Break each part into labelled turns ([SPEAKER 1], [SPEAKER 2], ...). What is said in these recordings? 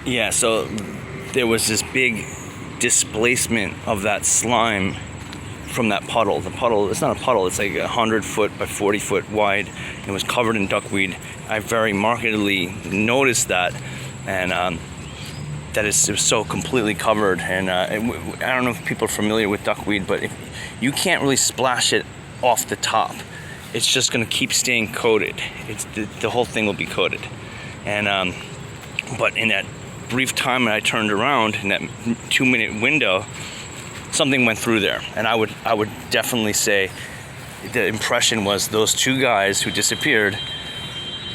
[SPEAKER 1] Yeah, so there was this big displacement of that slime from that puddle. The puddle, it's not a puddle, it's like 100 foot by 40 foot wide. It was covered in duckweed. I very markedly noticed that, and that it was so completely covered. And I don't know if people are familiar with duckweed, but if you can't really splash it off the top, it's just going to keep staying coated. It's the whole thing will be coated. And but in that brief time that I turned around, in that 2-minute window, something went through there. And I would definitely say the impression was those two guys who disappeared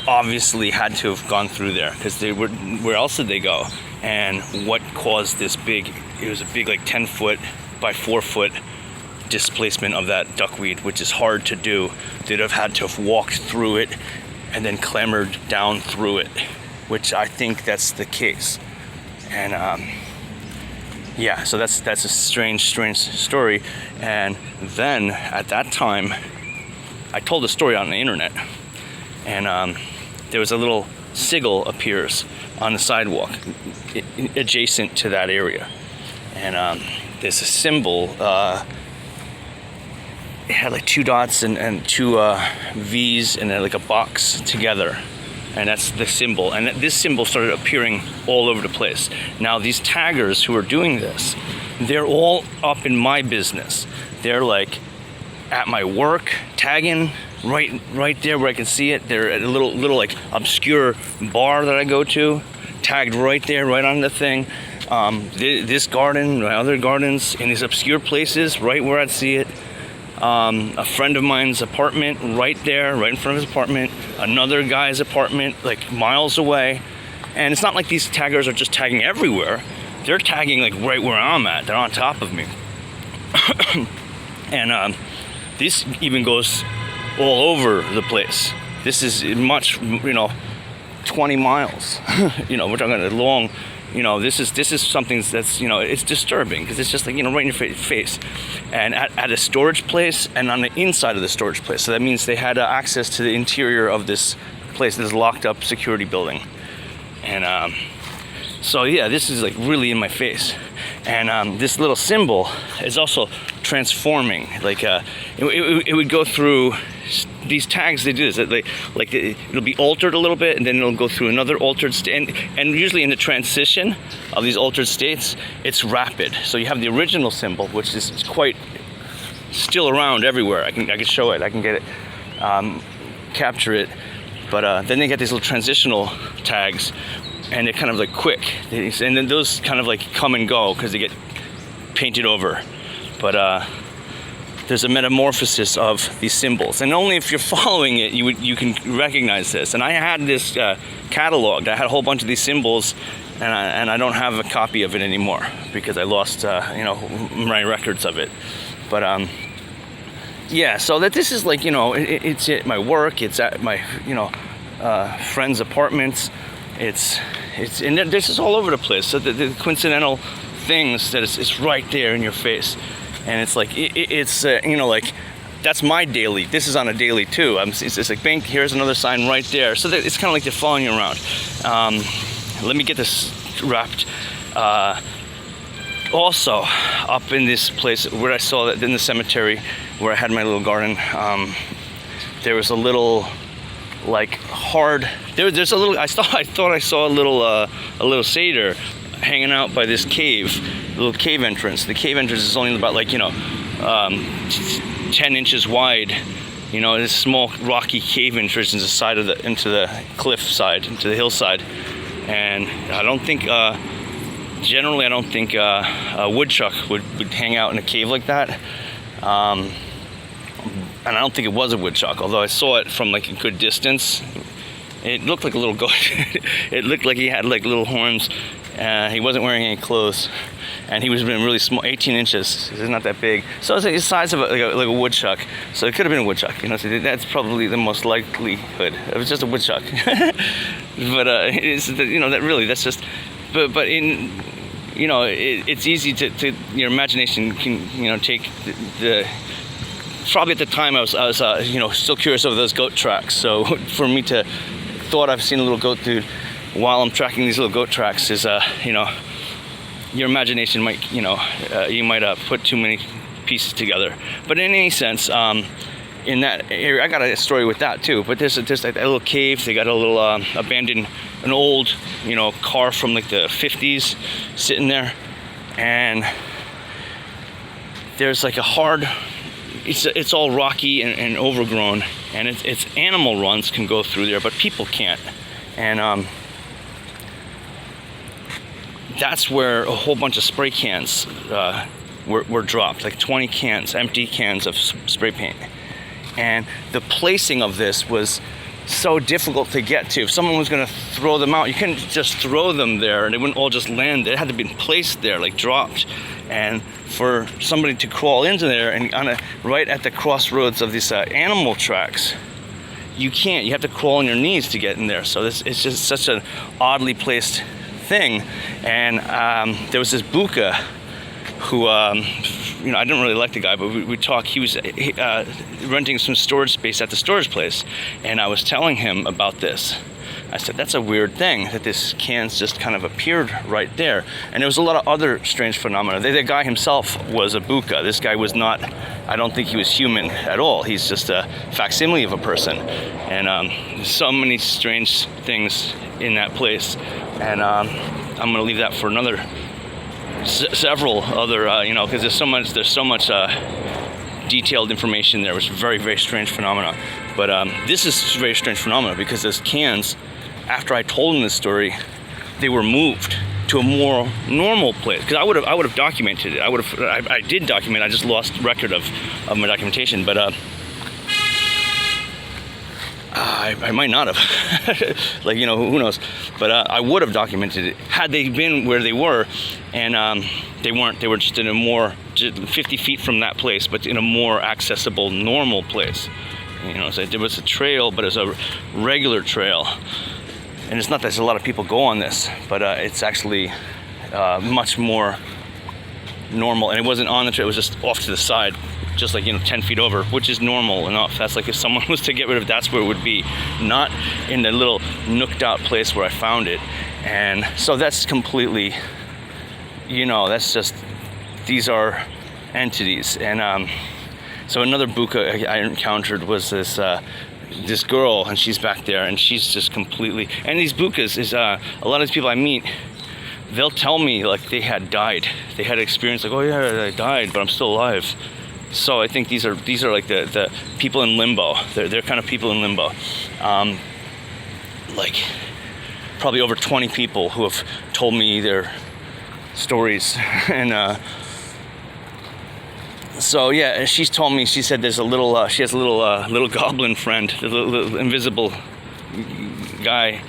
[SPEAKER 1] obviously had to have gone through there, because they were, where else did they go? And what caused this big, it was a big like 10 foot by 4 foot displacement of that duckweed, which is hard to do. They'd have had to have walked through it and then clambered down through it, which I think that's the case. And yeah, so that's a strange story. And then at that time, I told the story on the internet, and there was a little sigil appears on the sidewalk adjacent to that area, and there's a symbol. It had like 2 dots and 2 V's and like a box together, and that's the symbol. And this symbol started appearing all over the place. Now these taggers who are doing this, they're all up in my business. They're like at my work tagging right there where I can see it. They're at a little like obscure bar that I go to, tagged right there, right on the thing. This garden, my other gardens, in these obscure places, right where I'd see it. A friend of mine's apartment right there, right in front of his apartment. Another guy's apartment like miles away. And it's not like these taggers are just tagging everywhere. They're tagging like right where I'm at. They're on top of me. And this even goes all over the place. This is much, 20 miles. We're talking a long, this is something that's, it's disturbing, because it's just like, right in your face. And at a storage place and on the inside of the storage place. So that means they had access to the interior of this place, this locked up security building. And so yeah, this is like really in my face. And this little symbol is also transforming. Like it would go through these tags. They do this. It'll be altered a little bit, and then it'll go through another altered state. And usually in the transition of these altered states, it's rapid. So you have the original symbol, which is quite still around everywhere. I can show it. I can get it, capture it. But then they get these little transitional tags, and they're kind of like quick, and then those kind of like come and go because they get painted over. But there's a metamorphosis of these symbols, and only if you're following it you can recognize this. And I had this cataloged. I had a whole bunch of these symbols, and I don't have a copy of it anymore because I lost my records of it. But yeah, so that this is like, it's at my work, it's at my friends' apartments. It's and this is all over the place. So the coincidental things that it's right there in your face, and it's like it's like that's my daily. This is on a daily too. It's like, bang, here's another sign right there. So that it's kind of like they're following you around. Let me get this wrapped. Also, up in this place where I saw that in the cemetery where I had my little garden, there was a little like hard. There's a little. I thought I saw a little satyr hanging out by this cave, little cave entrance. The cave entrance is only about like 10 inches wide. This small rocky cave entrance into the cliff side, into the hillside. And I don't think generally I don't think a woodchuck would hang out in a cave like that. And I don't think it was a woodchuck, although I saw it from like a good distance. It looked like a little goat. It looked like he had like little horns. He wasn't wearing any clothes, and he was being really small, 18 inches. It's not that big. So it's like the size of like a woodchuck. So it could have been a woodchuck. So that's probably the most likelihood. It was just a woodchuck. But it's that really, that's just. But in it's easy to your imagination can take the probably at the time I was still curious over those goat tracks. So for me to thought I've seen a little goat dude, while I'm tracking these little goat tracks is, you know, your imagination might, you know, you might put too many pieces together. But in any sense, in that area, I got a story with that too. But there's like a little cave. They got a little abandoned, an old, you know, car from like the 50s sitting there, and there's like a hard. It's all rocky and overgrown, and it's animal runs can go through there, but people can't. And that's where a whole bunch of spray cans were dropped, like 20 cans, empty cans of spray paint. And the placing of this was so difficult to get to. If someone was going to throw them out, you couldn't just throw them there and they wouldn't all just land. It had to be placed there, like dropped. And for somebody to crawl into there and right at the crossroads of these animal tracks, you can't. You have to crawl on your knees to get in there. So it's just such an oddly placed thing. And there was this buka who, you know, I didn't really like the guy, but we talked. He was renting some storage space at the storage place, and I was telling him about this. I said, that's a weird thing, that this cans just kind of appeared right there. And there was a lot of other strange phenomena. The guy himself was a buka. This guy was not, I don't think he was human at all. He's just a facsimile of a person. And so many strange things in that place. And I'm going to leave that for another several other, you know, because there's so much detailed information there. It was very, very strange phenomena. But this is a very strange phenomena because those cans, after I told them this story, they were moved to a more normal place. Because I would have documented it. I did document. I just lost record of my documentation. But I might not have. Like, you know, who knows? But I would have documented it had they been where they were, and they weren't. They were just in a more 50 feet from that place, but in a more accessible, normal place. You know, so there was a trail, but it's a regular trail, and it's not that a lot of people go on this, but it's actually much more normal. And it wasn't on the trail; it was just off to the side, just like, you know, 10 feet over, which is normal enough. That's like if someone was to get rid of it, that's where it would be, not in the little nooked out place where I found it. And so that's completely, you know, that's just, these are entities. And so another buka I encountered was this girl, and she's back there, and she's just completely, and these bukas is a lot of these people I meet, they'll tell me like they had died. They had experience like, oh yeah, I died, but I'm still alive. So I think these are like the people in limbo. They're kind of people in limbo. Like probably over 20 people who have told me their stories. And so yeah, she's told me, she said there's a little, she has a little goblin friend, a little invisible guy.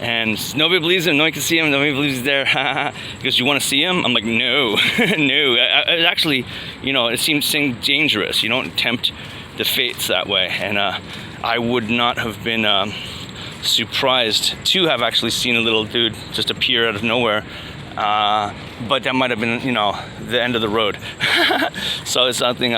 [SPEAKER 1] And nobody believes him, nobody can see him, nobody believes he's there. He goes, you want to see him? I'm like, no, no. It actually, you know, it seems dangerous. You don't tempt the fates that way. And I would not have been surprised to have actually seen a little dude just appear out of nowhere. But that might have been, you know, the end of the road. So it's something,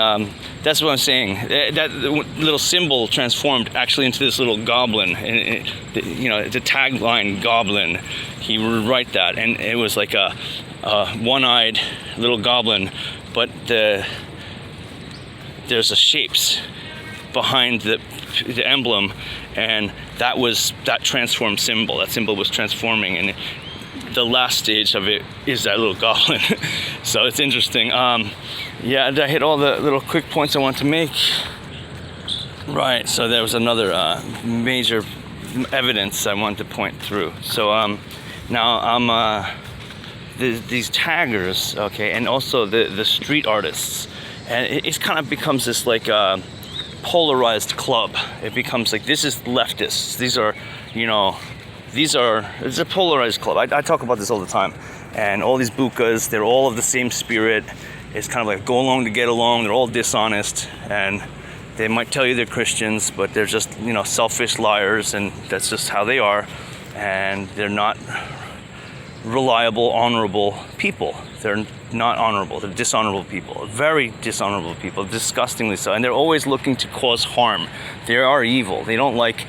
[SPEAKER 1] that's what I'm saying. That little symbol transformed actually into this little goblin. And you know, the tagline goblin, he would write that. And it was like a one-eyed little goblin, but there's a shapes behind the emblem, and that transformed symbol. That symbol was transforming, and the last stage of it is that little goblin. So it's interesting. Yeah, I hit all the little quick points I want to make. Right, so there was another major evidence I wanted to point through. So now I'm these taggers, okay, and also the street artists, and it kind of becomes this like polarized club. It becomes like, this is leftists. These are, you know, it's a polarized club. I talk about this all the time. And all these bukas, they're all of the same spirit. It's kind of like go along to get along. They're all dishonest. And they might tell you they're Christians, but they're just, you know, selfish liars. And that's just how they are. And they're not reliable, honorable people. They're not honorable. They're dishonorable people. Very dishonorable people, disgustingly so. And they're always looking to cause harm. They are evil. They don't like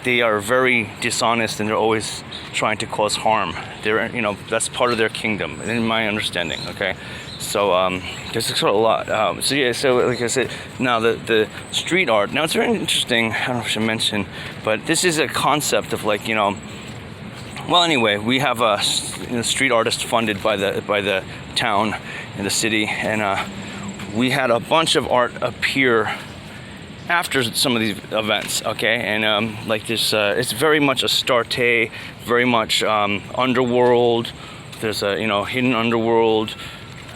[SPEAKER 1] they are very dishonest and they're always trying to cause harm. They're, that's part of their kingdom, in my understanding. Okay, so there's sort of a lot. So yeah, so like I said, now the street art. Now it's very interesting. I don't know if I should mention, but this is a concept of like, well, anyway, we have a street artist funded by the town and the city, and we had a bunch of art appear after some of these events, okay, and like this, it's very much a Starte, very much underworld. There's a hidden underworld.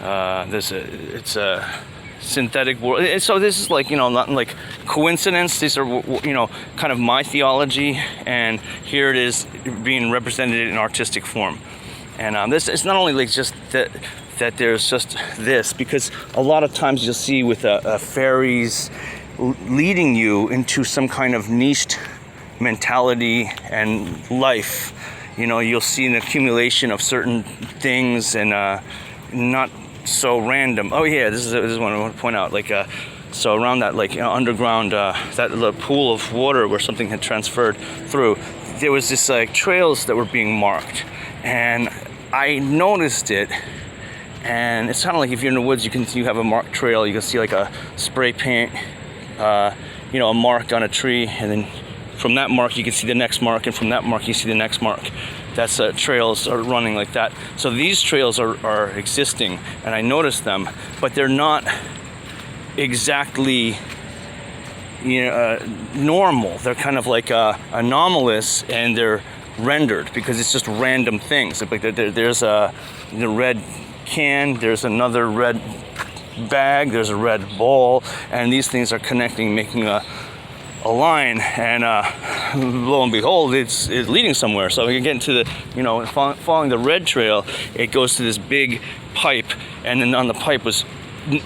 [SPEAKER 1] It's a synthetic world. So this is like not like coincidence. These are kind of my theology, and here it is being represented in artistic form. And this it's not only like just that there's just this, because a lot of times you'll see with faeries leading you into some kind of niched mentality and life. You'll see an accumulation of certain things, and not so random. Oh yeah, this is one I want to point out. Like so around that underground that little pool of water where something had transferred through, there was this like trails that were being marked, and I noticed it. And it's kind of like if you're in the woods, you have a marked trail. You can see like a spray paint, a mark on a tree, and then from that mark you can see the next mark, and from that mark you see the next mark. That's trails are running like that. So these trails are existing, and I noticed them, but they're not exactly normal. They're kind of like anomalous, and they're rendered because it's just random things. Like there's the red can, there's another red bag, there's a red ball, and these things are connecting, making a line, and lo and behold, it's leading somewhere. So we can get into the following the red trail. It goes to this big pipe, and then on the pipe was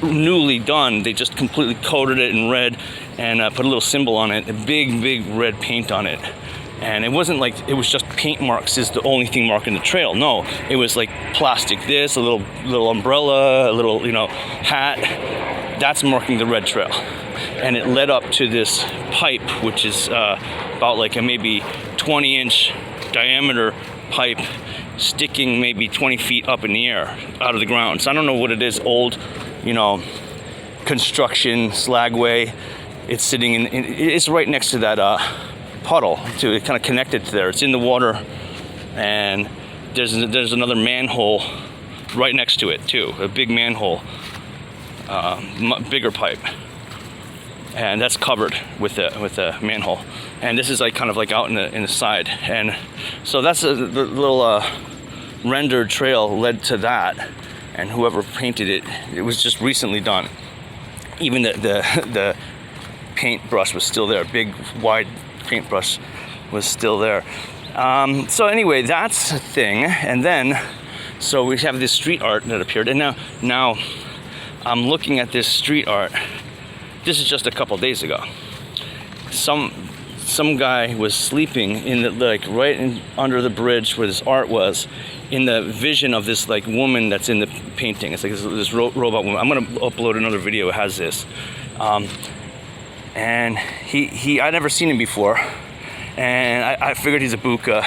[SPEAKER 1] newly done. They just completely coated it in red and put a little symbol on it, a big red paint on it. And it wasn't like it was just paint marks is the only thing marking the trail. No, it was like plastic this, a little umbrella, a little hat. That's marking the red trail. And it led up to this pipe, which is about like a maybe 20-inch diameter pipe, sticking maybe 20 feet up in the air out of the ground. So I don't know what it is, old construction slagway. It's sitting it's right next to that puddle, to it kind of connected to there. It's in the water, and there's another manhole right next to it too, a big manhole, bigger pipe, and that's covered with a manhole. And this is like kind of like out in the side, and so that's the little rendered trail led to that. And whoever painted it was just recently done. Even the paintbrush was still there, big wide paintbrush was still there. So anyway, that's a thing. And then so we have this street art that appeared, and now I'm looking at this street art. This is just a couple days ago. Some guy was sleeping in right under the bridge where this art was, in the vision of this like woman that's in the painting. It's like this robot woman. I'm gonna upload another video that has this. And I'd never seen him before, and I figured he's a buka,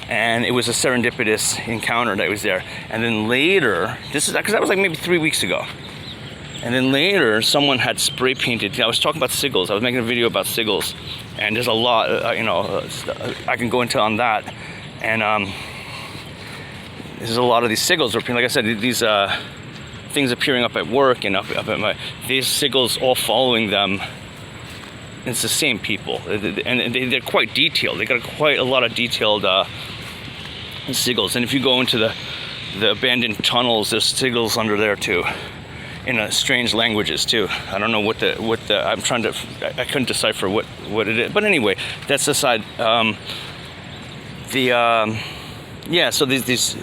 [SPEAKER 1] and it was a serendipitous encounter that was there. And then later, this is because that was like maybe 3 weeks ago, and then later someone had spray painted. I was talking about sigils. I was making a video about sigils, and there's a lot, I can go into on that, and there's a lot of these sigils. Like I said, these things appearing up at work and up at these sigils all following them. It's the same people, and they're quite detailed. They got quite a lot of detailed sigils. And if you go into the abandoned tunnels, there's sigils under there too, in strange languages too. I don't know what the I couldn't decipher what it is. But anyway, that's aside. So these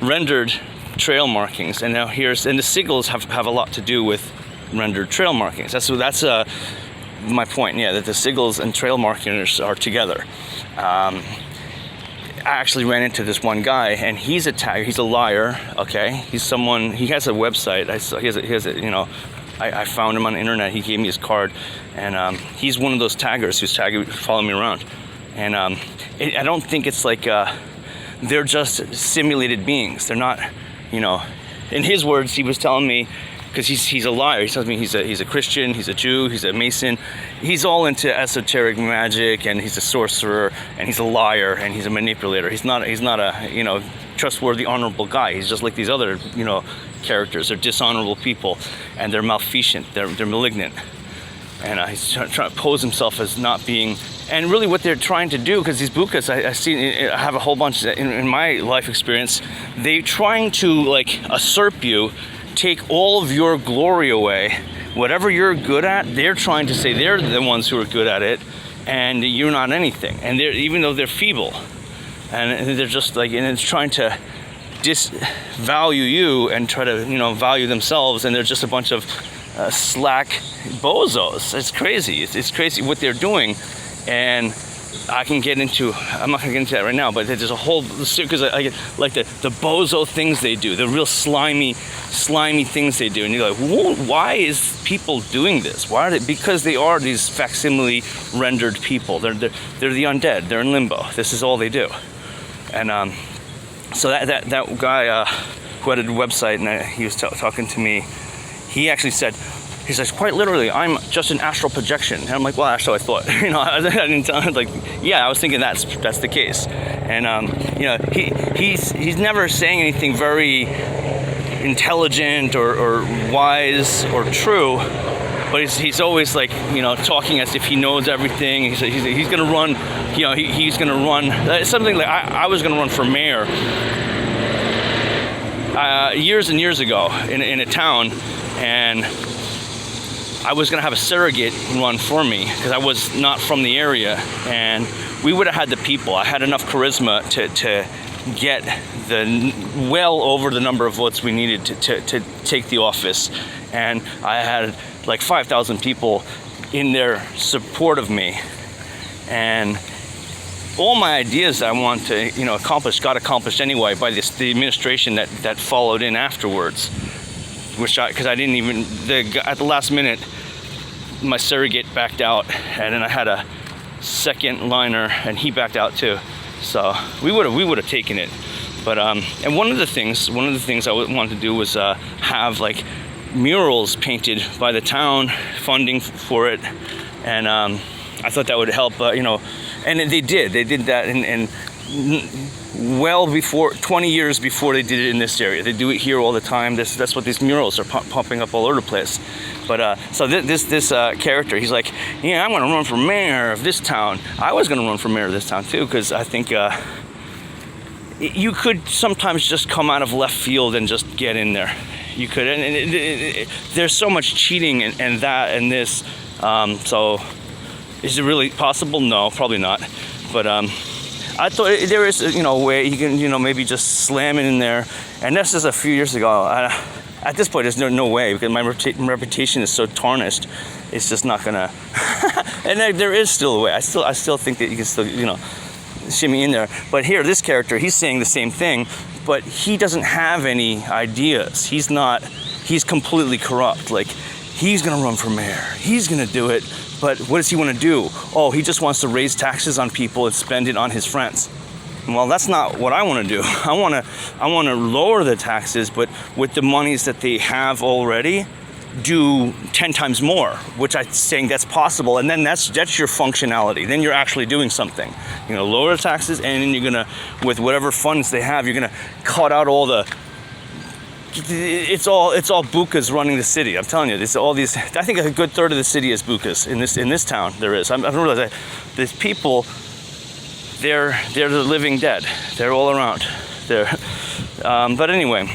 [SPEAKER 1] rendered trail markings, and now and the sigils have a lot to do with rendered trail markings. That's my point. Yeah, that the sigils and trail markers are together. I actually ran into this one guy, and he's a tagger. He's a liar. Okay, he's someone. He has a website. He has a I found him on the internet. He gave me his card, and he's one of those taggers who's following me around. And I don't think it's like they're just simulated beings. They're not, you know. In his words, he was telling me, because he's a liar. He tells me he's a Christian, he's a Jew, he's a Mason. He's all into esoteric magic, and he's a sorcerer, and he's a liar, and he's a manipulator. He's not a, you know, trustworthy, honorable guy. He's just like these other, you know, characters. They're dishonorable people, and they're malfeasant. They're malignant, and he's trying to pose himself as not being. And really, what they're trying to do, because these bukas, I have a whole bunch in my life experience. They're trying to like usurp you, take all of your glory away. Whatever you're good at, they're trying to say they're the ones who are good at it, and you're not anything. And they're, even though they're feeble, and they're just like, and it's trying to disvalue you and try to, you know, value themselves. And they're just a bunch of slack bozos. It's crazy. It's crazy what they're doing. And I can get into, I'm not going to get into that right now, but there's a whole, because I get like the bozo things they do, the real slimy things they do. And you're like, why is people doing this? Why are they? Because they are these facsimile rendered people. They're the undead. They're in limbo. This is all they do. And so that guy who had a website, and he was talking to me, he actually said, he says, quite literally, I'm just an astral projection. And I'm like, well, that's what I thought. You know, I didn't tell him, like, yeah, I was thinking that's the case. And you know, he's never saying anything very intelligent or wise or true, but he's always like, you know, talking as if he knows everything. He's gonna run, you know, he's gonna run. It's something like I was gonna run for mayor years and years ago in a town, and I was going to have a surrogate run for me because I was not from the area, and we would have had the people. I had enough charisma to get well over the number of votes we needed to take the office, and I had like 5,000 people in their support of me, and all my ideas that I want to, you know, accomplish got accomplished anyway by the administration that followed in afterwards. Because I didn't even, at the last minute, my surrogate backed out, and then I had a second liner, and he backed out too. So we would have taken it. But and one of the things I wanted to do was have like murals painted by the town, funding for it, and I thought that would help. You know, and they did that, and well before 20 years before they did it in this area. They do it here all the time. That's what these murals are popping up all over the place. But so this character, he's like, yeah, I'm gonna run for mayor of this town. I was gonna run for mayor of this town too, because I think you could sometimes just come out of left field and just get in there. You could, and there's so much cheating and that and this. So is it really possible? No, probably not. But I thought there is, you know, a way you can, you know, maybe just slam it in there. And this is a few years ago. At this point, there's no way, because my reputation is so tarnished. It's just not gonna. And there is still a way. I still think that you can still, you know, shimmy in there. But here, this character, he's saying the same thing, but he doesn't have any ideas. He's completely corrupt. Like, he's gonna run for mayor. He's gonna do it. But what does he want to do? Oh, he just wants to raise taxes on people and spend it on his friends. Well, that's not what I want to do. I want to lower the taxes, but with the monies that they have already, do 10 times more, which I'm saying that's possible. And then that's your functionality. Then you're actually doing something. You're going to lower the taxes, and then you're going to, with whatever funds they have, you're going to cut out all the. It's all bukas running the city. I'm telling you, all these. I think a good third of the city is bukas in this town. There is. I don't realize that these people. They're the living dead. They're all around. But anyway,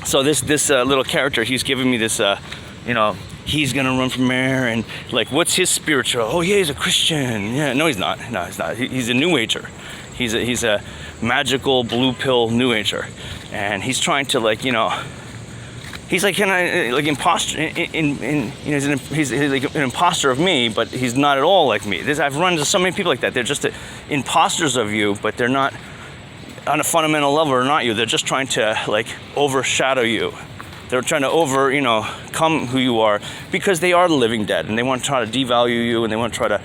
[SPEAKER 1] so this little character, he's giving me this. You know, he's gonna run for mayor, and like, what's his spiritual? Oh yeah, he's a Christian. Yeah, no, he's not. No, he's not. He's a New Ager. He's a magical blue pill New Ager. And he's trying to, like, you know, he's like, like imposter, he's like an imposter of me, but he's not at all like me. I've run into so many people like that. They're just imposters of you, but they're not on a fundamental level, or not you. They're just trying to like overshadow you. They're trying to come who you are, because they are the living dead, and they want to try to devalue you, and they want to try to,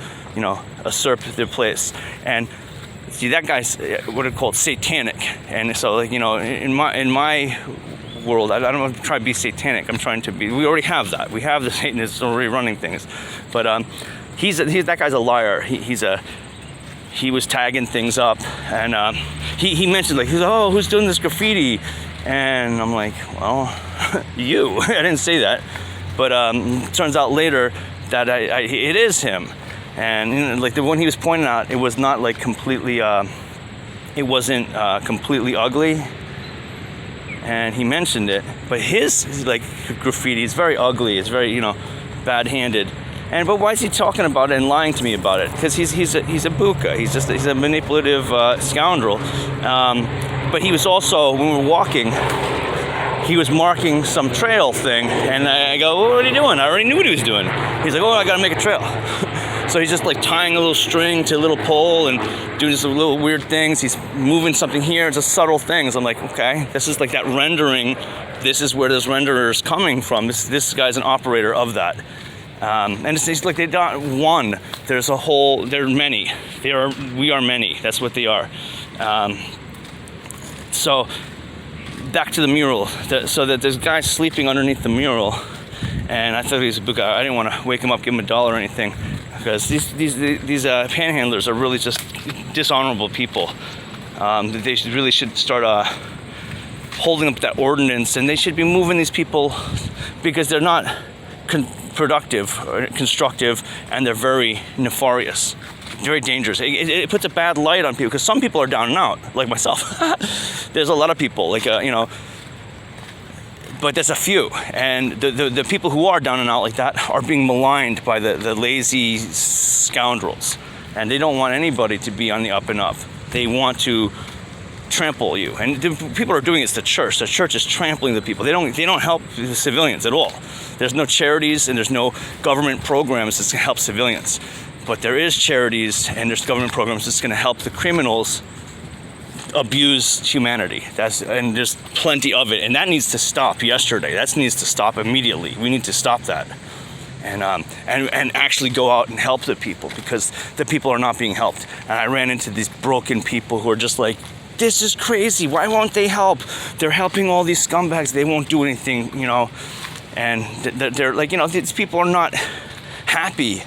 [SPEAKER 1] usurp their place. And see, that guy's what are called satanic. And so, like, in my world, I don't want to try to be satanic. I'm trying to be. We already have that. We have the Satanists already running things, but that guy's a liar. He was tagging things up, and he mentioned, like, who's doing this graffiti? And I'm like, well, you. I didn't say that, but turns out later that it is him. And like the one he was pointing out, it was not like completely, it wasn't completely ugly. And he mentioned it, but his like graffiti is very ugly. It's very bad-handed. But why is he talking about it and lying to me about it? Because he's a buka. He's a manipulative scoundrel. But he was also, when we were walking, he was marking some trail thing, and I go, well, what are you doing? I already knew what he was doing. He's like, I gotta make a trail. So he's just like tying a little string to a little pole and doing just little weird things. He's moving something here. It's just subtle things. I'm like, okay, this is like that rendering. This is where this renderer is coming from. This guy's an operator of that. And it's like they're not one. There's a whole. There are many. We are many. That's what they are. So back to the mural. So that there's guys sleeping underneath the mural, and I thought he was a buka. I didn't want to wake him up, give him $1 or anything, because these panhandlers are really just dishonorable people. They really should start holding up that ordinance, and they should be moving these people because they're not productive or constructive, and they're very nefarious, very dangerous. It puts a bad light on people, because some people are down and out, like myself. There's a lot of people, like but there's a few, and the people who are down and out like that are being maligned by the lazy scoundrels, and they don't want anybody to be on the up and up. They want to trample you, and the people are doing it. It's the church. The church is trampling the people. They don't help the civilians at all. There's no charities and there's no government programs that's going to help civilians, but there is charities and there's government programs that's going to help the criminals abuse humanity. And there's plenty of it, and that needs to stop yesterday. That needs to stop immediately. We need to stop that, and actually go out and help the people, because the people are not being helped. And I ran into these broken people who are just like, this is crazy. Why won't they help? They're helping all these scumbags. They won't do anything, And they're like, these people are not happy,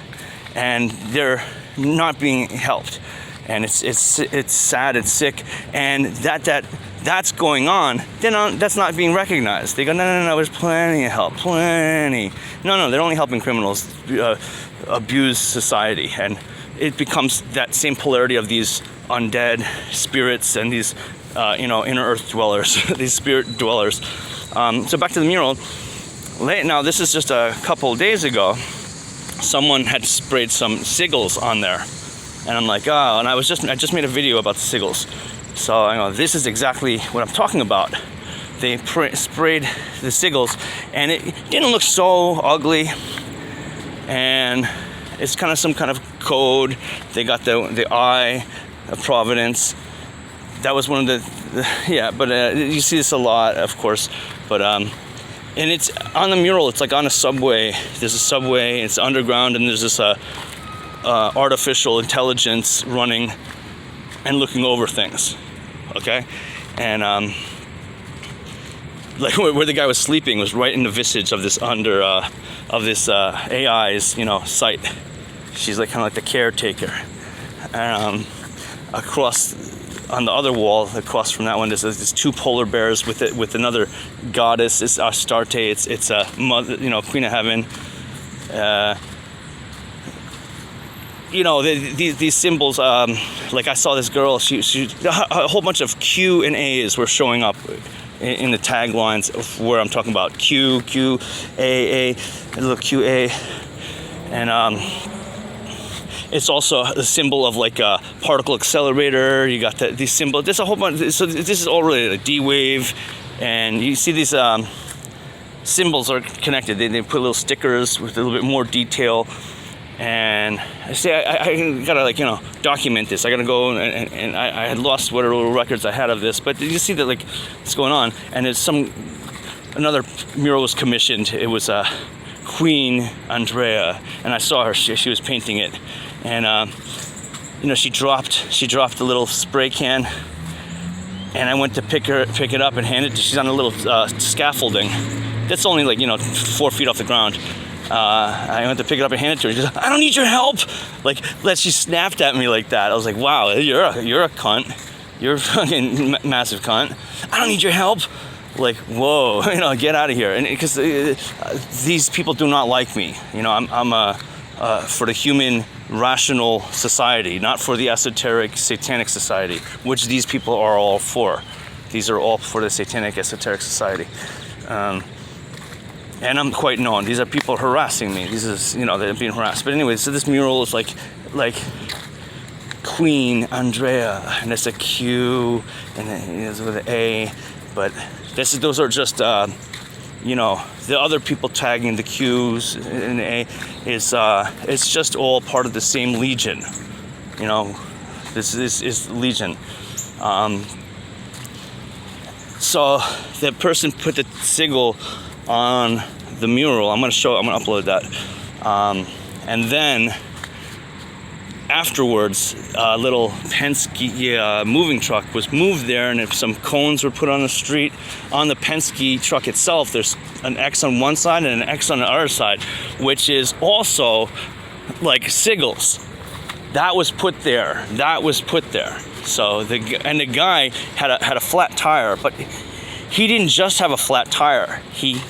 [SPEAKER 1] and they're not being helped. And it's sad, it's sick, and that's going on. Then that's not being recognized. They go, no, there's plenty of help, plenty. No, they're only helping criminals abuse society, and it becomes that same polarity of these undead spirits and these inner earth dwellers, these spirit dwellers. So back to the mural. Now this is just a couple days ago. Someone had sprayed some sigils on there. And I'm like, and I just made a video about the sigils. So I know this is exactly what I'm talking about. They sprayed the sigils, and it didn't look so ugly. And it's kind of some kind of code. They got the eye of Providence. That was one of but you see this a lot, of course. But and it's on the mural. It's like on a subway. There's a subway. It's underground, and there's this artificial intelligence running and looking over things, okay? And like where the guy was sleeping was right in the visage of this AI's site. She's like kind of like the caretaker. And across on the other wall, across from that one, there's two polar bears with another goddess. It's Astarte. It's a mother, Queen of Heaven. These symbols, like I saw this girl, she a whole bunch of Q and A's were showing up in the taglines of where I'm talking about. Q, A, a little Q, A. And it's also a symbol of like a particle accelerator. You got these symbols. There's a whole bunch. So this is all related, like D-wave. And you see these symbols are connected. They put little stickers with a little bit more detail. And I say I gotta document this. I gotta go and I had lost whatever little records I had of this, but you see that like it's going on, and there's some another mural was commissioned. It was Queen Andrea, and I saw her. She was painting it, and she dropped a little spray can, and I went to pick it up and hand it. She's on a little scaffolding that's only like 4 feet off the ground. I went to pick it up and hand it to her. She goes, "I don't need your help." She snapped at me like that. I was like, "Wow, you're a cunt. You're a fucking massive cunt. I don't need your help." Like, whoa, get out of here. And because these people do not like me. I'm for the human rational society, not for the esoteric satanic society, which these people are all for. These are all for the satanic esoteric society. And I'm quite known. These are people harassing me. They're being harassed. But anyway, so this mural is like Queen Andrea, and it's a Q, and it's with an A. But those are just, the other people tagging the Q's and the A it's just all part of the same legion. This is legion. So the person put the sigil on the mural. I'm gonna upload that, and then afterwards a little Penske moving truck was moved there, and if some cones were put on the street. On the Penske truck itself, there's an X on one side and an X on the other side, which is also like sigils. That was put there. So the guy had a flat tire, but he didn't just have a flat tire. He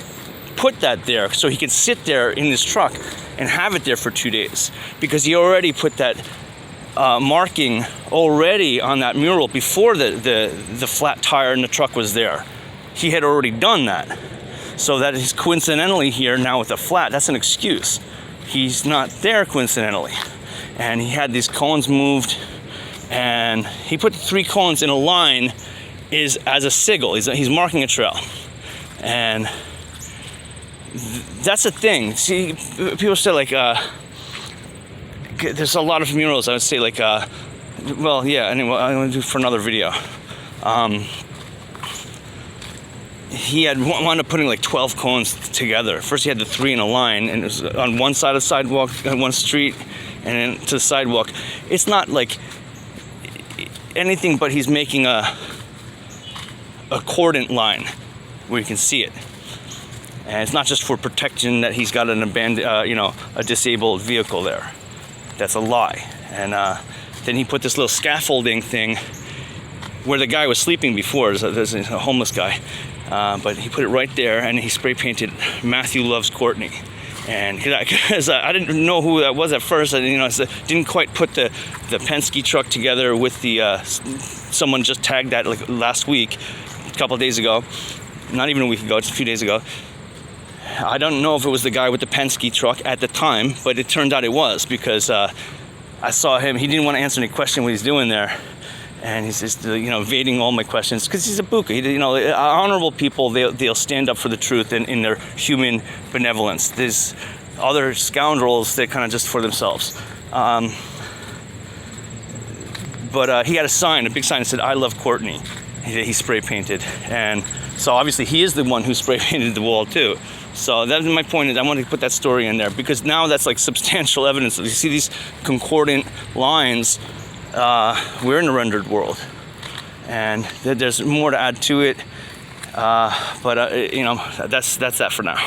[SPEAKER 1] put that there so he could sit there in his truck and have it there for 2 days, because he already put that marking already on that mural before the flat tire in the truck was there. He had already done that. So that is coincidentally here now with a flat. That's an excuse. He's not there coincidentally. And he had these cones moved, and he put 3 cones in a line as a sigil. He's marking a trail. And that's the thing. See, people say there's a lot of murals. I would say anyway, I'm gonna do for another video. He had wound up putting 12 cones together. First he had the 3 in a line, and it was on one side of the sidewalk, on one street, and then to the sidewalk. It's not like anything, but he's making a cordon line where you can see it. And it's not just for protection that he's got an abandoned, a disabled vehicle there. That's a lie. And then he put this little scaffolding thing where the guy was sleeping before. There's a homeless guy. But he put it right there, and he spray painted "Matthew loves Courtney." And because I didn't know who that was at first, I didn't quite put the Penske truck together with the someone just tagged that last week, a couple of days ago, not even a week ago, just a few days ago. I don't know if it was the guy with the Penske truck at the time, but it turned out it was, because I saw him. He didn't want to answer any question what he's doing there. And he's just, evading all my questions, because he's a buka. Honorable people, they'll stand up for the truth in their human benevolence. There's other scoundrels that kind of just for themselves. But he had a big sign that said, "I love Courtney." He spray painted. And so obviously he is the one who spray painted the wall too. So that's my point. Is I wanted to put that story in there, because now that's substantial evidence. You see these concordant lines. We're in a rendered world, and there's more to add to it, but that's that for now.